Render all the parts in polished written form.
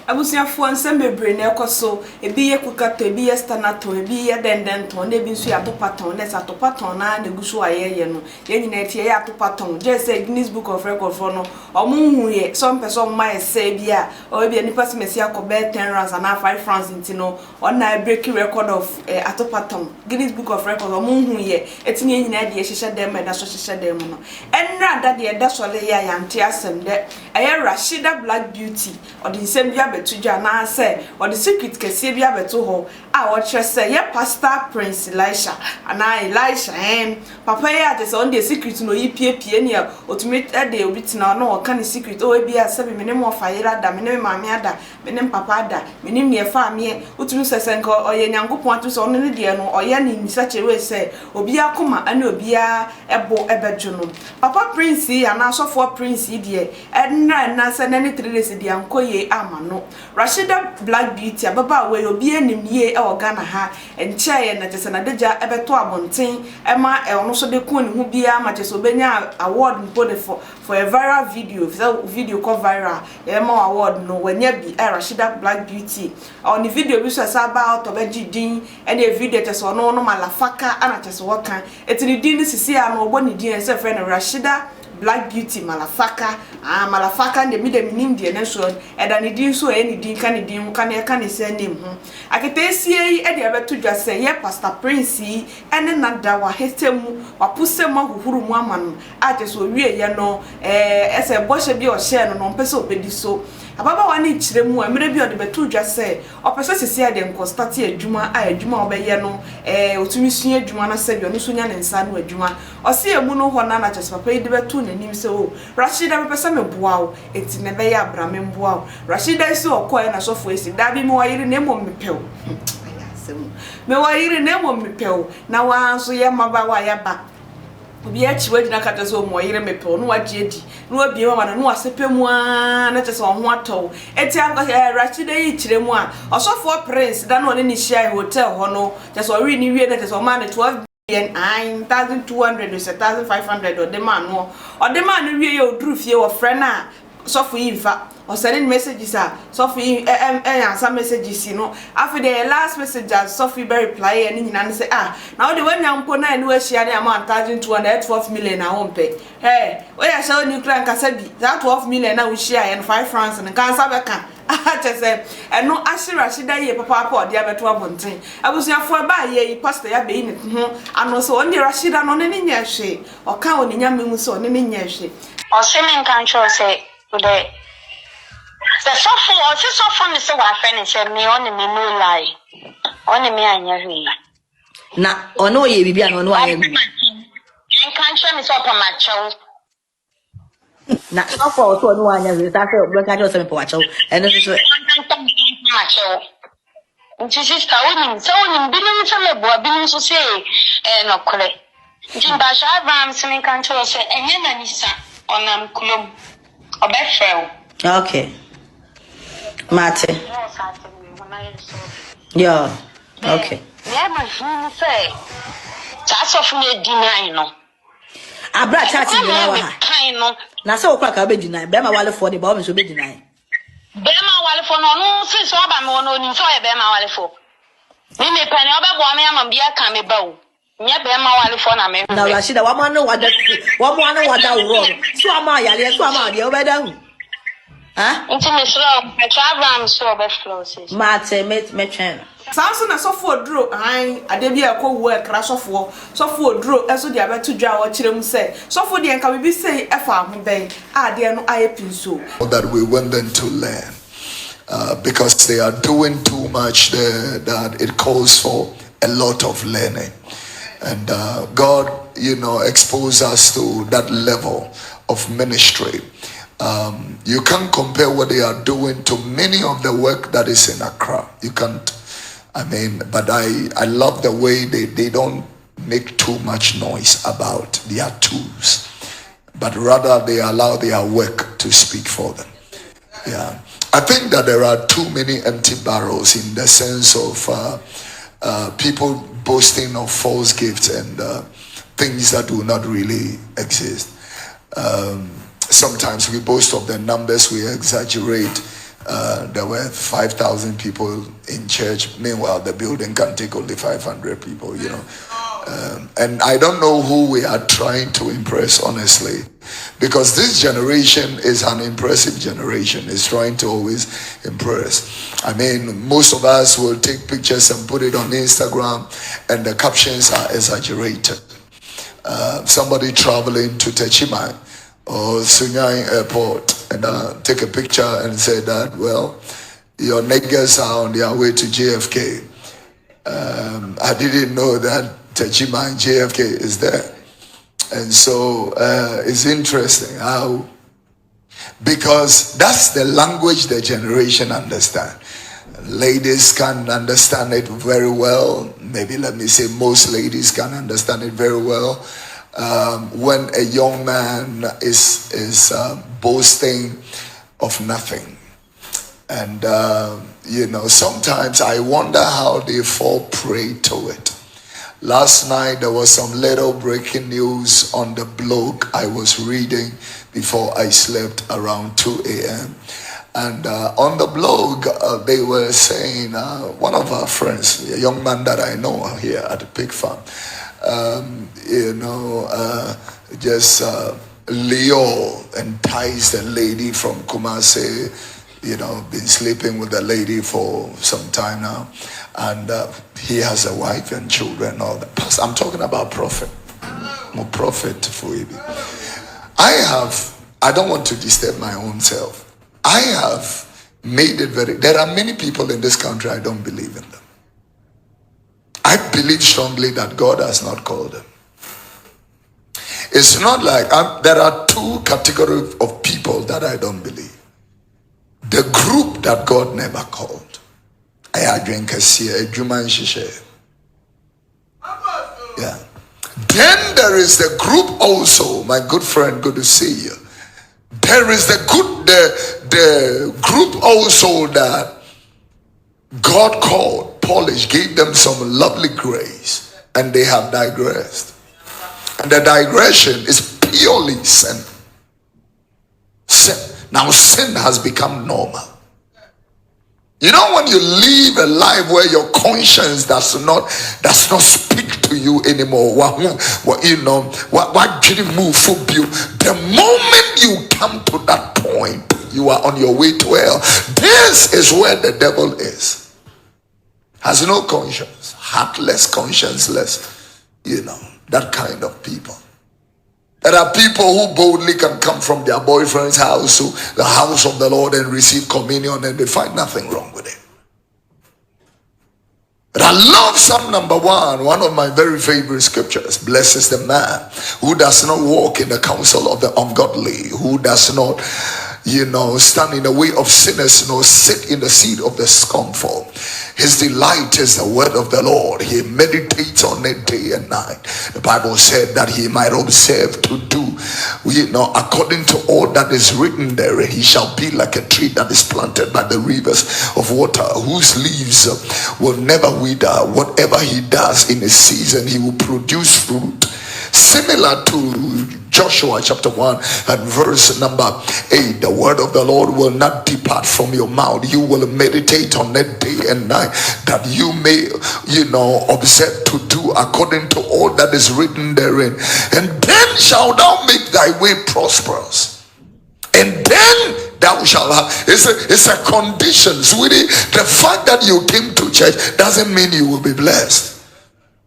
abusuafo nsem bebre na ekoso ebi ye kukato ebi ye stanato ebi ye dendenton na ebi nso ya topaton na sa topaton na neguso ayeye no ye nyina etie ya topaton je say Guinness Book of Record for no omunhu ye some person mai say bia o ebi nipa semesi akobe 10 rounds and 5 francs ntino on na break record of atopaton Guinness Book of Record omunhu ye etinye nyina de hihye dem na so hihye dem no enra da de da so le ya yante asem de eye Rashida Black Beauty odi nsem bia betudwa na say odi secret kese bia beto ho a wo kire say ye Pastor Prince Elisha ana Elisha papa ye ate say on the secret no yipiepie ne otumi de obitina no o kan secret o bia say me ne mo fayira da me ne maame ada me ne papa ada me ne ne fa me otumi sese nko oye nyankopon ato so no ne de no oye ne nisa chewe say obi akoma ana obi a ebo ebedwo no papa Prince ana so for Prince de na say na ne 3 days de ankoye ama no Rashida Black Beauty ababa we obi anim ye e Ghana ha enche na tese na deja ebeto abonten ema ono so de kun hu bia ma tese obenya award mpo de for a viral video called viral ema award no wanya bi Rashida Black Beauty on the video bi so about obeji din e de video tese ono no malafaka ana tese wokan etini din sisi a no obo ni din se friend Rashida Black Beauty malafaka malafaka nde mi de minim de na so eda ne din so eni din ka ne din ka ne ka ne se nim ho aketesie yi e de abeto dwa se ye Pastor Prince ene nada wa hetemu wa pusemu ahuhuru mu amano ate so wie ye no ese boshe bi o share no mpese obedi so ababa wa ne kiremu amire bi o de beto dwa se opese sisi ade nkostati adwuma adwuma obeye no otumi sua adwuma na se bi ono so nya ne nsa no adwuma o se emu no ho na na chese papa yi de beto nanim se o Rashida be pese me boa o enti ne be ya abrame mboa o Rashida isi okoye na sofo esi da bi me wayire na emo mepew me wayire na emo mepew na wa so ye maba wa ya ba obi a chiwe dina kata so mo yire mepew no waje edi no obi ma no asepemu a na chese ho ato eti am Rashida yi kiremu a osofo Prince da no ne ni share hotel ho no chese o ri ni wie na chese o ma ne 12 1,200 or 1,500 or the man wie your drew fie or friend so for infa or sending messages so for some messages after the last message so for very reply and say now the one young pona and we share the amount 1,200 12 million I won't pay hey we are showing you crank that 12 million now we share and 5 francs and cancer just say and no Rashida ye papa dia beto abonten abusuafo ba ye pastor ya be ni ho ano so on Rashida no ne nya hwe o ka oni nya memu so ne nya hwe o se men kan cho say today the so me say wa friend say me on me no lie on me anya hwe na ono ye bibia no aye en kan cho me so pa ma chew na afọ so no anya we ta se o ka jo se me po acho eno so nti sister wonim binu nso me bo binu so se no kole nti ba sha Abraham se me kan cho se enye na nisa onam kulom obefrel okay mate yeah okay yeah ma say that's of me deny no abra chat ni na wa ha na se okwa ka be deny be ma wale for the ba o me so be deny be ma wale for no so so ba me no ni so e be ma wale for me pani obe bo me am bia kan me ba o nya be ma wale for na me na Rashida wa ma no wada ro so ama yale so ama de obeda hu ha nti me so I travel so be flow sis mate me twen Samson na Kofi Oduro ade bia akwu ekra sofo Kofi Oduro eso de abeto dwa wo kirem se sofo de enka bibi sei efa ho ben ade no aye pinso that we want them to learn because they are doing too much there that it calls for a lot of learning and God expose us to that level of ministry. You can't compare what they are doing to many of the work that is in Accra. You can't. But I love the way they don't make too much noise about their tools, but rather they allow their work to speak for them. Yeah, I think that there are too many empty barrels in the sense of people boasting of false gifts and things that do not really exist. Sometimes we boast of the numbers, we exaggerate There were 5,000 people in church. Meanwhile, the building can take only 500 people, you know. And I don't know who we are trying to impress, honestly, because this generation is an impressive generation. It's trying to always impress. I mean, most of us will take pictures and put it on Instagram, and the captions are exaggerated. Somebody traveling to Techimai or Sunyai Airport and take a picture and say that, well, your niggas are on their way to JFK. I didn't know that Techimai and JFK is there. And so it's interesting how, because that's the language the generation understand. Ladies can understand it very well. Maybe let me say most ladies can understand it very well. When a young man is boasting of nothing. And, you know, sometimes I wonder how they fall prey to it. Last night, there was some little breaking news on the blog I was reading before I slept around 2 a.m. And on the blog, they were saying, one of our friends, a young man that I know here at the pig farm, you know, Leo enticed a lady from Kumasi, you know, been sleeping with the lady for some time now. And he has a wife and children and all that. I'm talking about prophet. More prophet for you. I don't want to disturb my own self. I have made it there are many people in this country, I don't believe in them. I believe strongly that God has not called them. It's not like, there are two categories of people that I don't believe. The group that God never called. Yeah. Then there is the group also, my good friend, good to see you. There is the group also that God called, polished, gave them some lovely grace, and they have digressed. And the digression is purely sin. Sin. Now sin has become normal. You know, when you live a life where your conscience does not speak to you anymore, you know, what didn't move for you, the moment you come to that point, you are on your way to hell. This is where the devil is. Has no conscience, heartless, conscienceless, you know, that kind of people. There are people who boldly can come from their boyfriend's house to the house of the Lord and receive communion, and they find nothing wrong with it. But I love Psalm number 1, one of my very favorite scriptures. Blessed is the man who does not walk in the counsel of the ungodly, who does not, you know, stand in the way of sinners, nor sit in the seat of the scornful. His delight is the word of the Lord. He meditates on it day and night. The Bible said that he might observe to do, you know, according to all that is written there. He shall be like a tree that is planted by the rivers of water, whose leaves will never wither. Whatever he does in a season, he will produce fruit. Similar to Joshua chapter 1 and verse number 8, the word of the Lord will not depart from your mouth. You will meditate on it day and night, that you may, you know, observe to do according to all that is written therein. And then shalt thou make thy way prosperous. And then thou shalt have, it's a condition, sweetie. The fact that you came to church doesn't mean you will be blessed.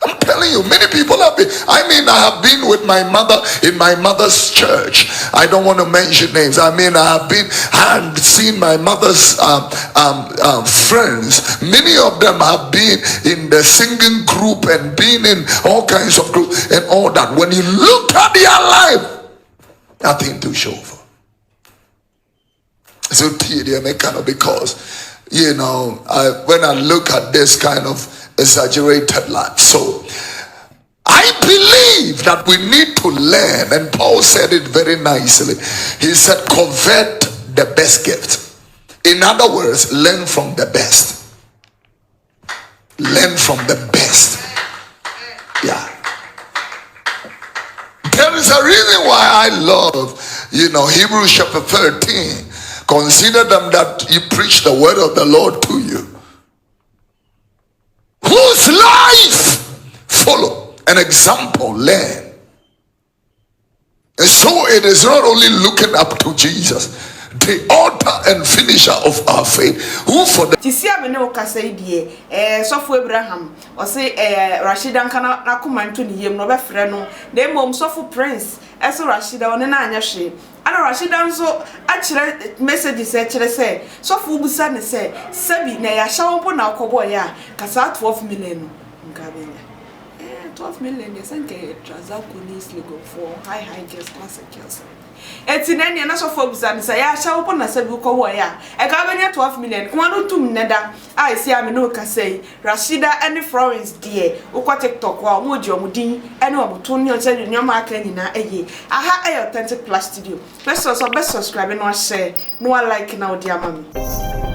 I'm telling you, many people have been. I have been with my mother in my mother's church. I don't want to mention names. I have seen my mother's friends. Many of them have been in the singing group and been in all kinds of groups and all that. When you look at their life, nothing to show for. So because, you know, when I look at this kind of exaggerated life. So I believe that we need to learn, and Paul said it very nicely. He said, covet the best gift. In other words, learn from the best. Learn from the best. Yeah. There is a reason why I love, you know, Hebrews chapter 13. Consider them that you preach the word of the Lord to you. Whose life follow, an example, learn. And so it is not only looking up to Jesus, the author and finisher of our faith, who for the Tisia me no kasa die sofo Abraham o say Rashida nka na komanto ni yem no be frɛ no na emom sofo Prince eso Rashida one na anya hwe ana Rashida nso a kire message se kire se sofo busa ne se sabi na ya hyawo po na akobo ya kasa 12 million no nka benya 12 million yes nke transaction is legal for high girls classic girls. Eti nene na so for busa ne say ya hyawo po na sabi ko wo ya e ka benya 12 million kuma no tum neda I see am no ka say Rashida and Florence dear ukwa TikTok wa mo ji omudin ene omoto ne on say nyoma aka nyina eye aha authentic plus studio. Let's also best subscribe no share no like na odi amami.